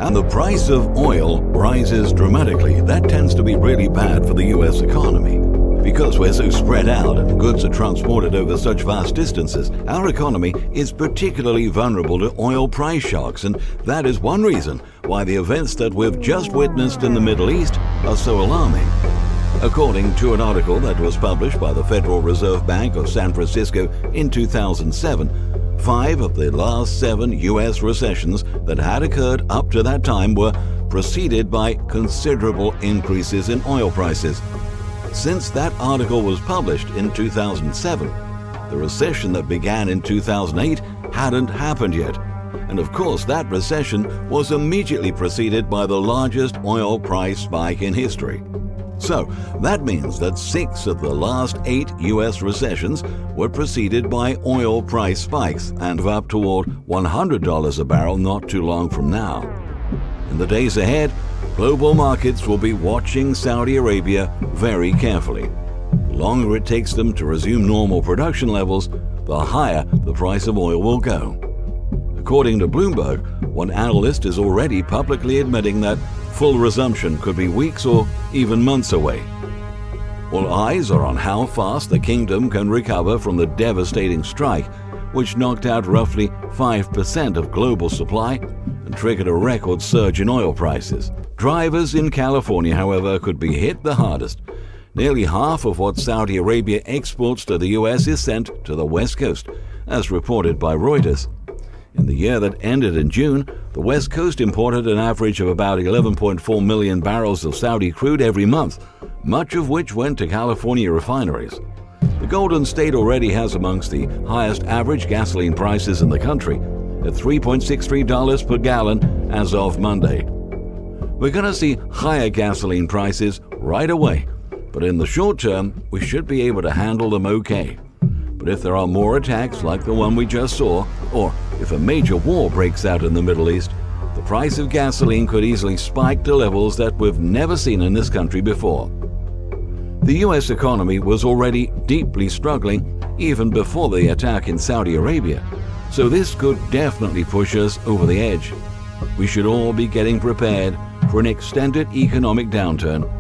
and the price of oil rises dramatically, that tends to be really bad for the US economy. Because we're so spread out and goods are transported over such vast distances, our economy is particularly vulnerable to oil price shocks, and that is one reason why the events that we've just witnessed in the Middle East are so alarming. According to an article that was published by the Federal Reserve Bank of San Francisco in 2007, 5 of the last 7 U.S. recessions that had occurred up to that time were preceded by considerable increases in oil prices. Since that article was published in 2007, the recession that began in 2008 hadn't happened yet. And of course, that recession was immediately preceded by the largest oil price spike in history. So, that means that 6 of the last 8 U.S. recessions were preceded by oil price spikes and up toward $100 a barrel not too long from now. In the days ahead, global markets will be watching Saudi Arabia very carefully. The longer it takes them to resume normal production levels, the higher the price of oil will go. According to Bloomberg, one analyst is already publicly admitting that full resumption could be weeks or even months away. All eyes are on how fast the kingdom can recover from the devastating strike, which knocked out roughly 5% of global supply and triggered a record surge in oil prices. Drivers in California, however, could be hit the hardest. Nearly half of what Saudi Arabia exports to the U.S. is sent to the West Coast, as reported by Reuters. In the year that ended in June, the West Coast imported an average of about 11.4 million barrels of Saudi crude every month, much of which went to California refineries. The Golden State already has amongst the highest average gasoline prices in the country, at $3.63 per gallon as of Monday. We're going to see higher gasoline prices right away, but in the short term, we should be able to handle them okay. But if there are more attacks like the one we just saw, or if a major war breaks out in the Middle East, the price of gasoline could easily spike to levels that we've never seen in this country before. The U.S. economy was already deeply struggling even before the attack in Saudi Arabia, so this could definitely push us over the edge. We should all be getting prepared for an extended economic downturn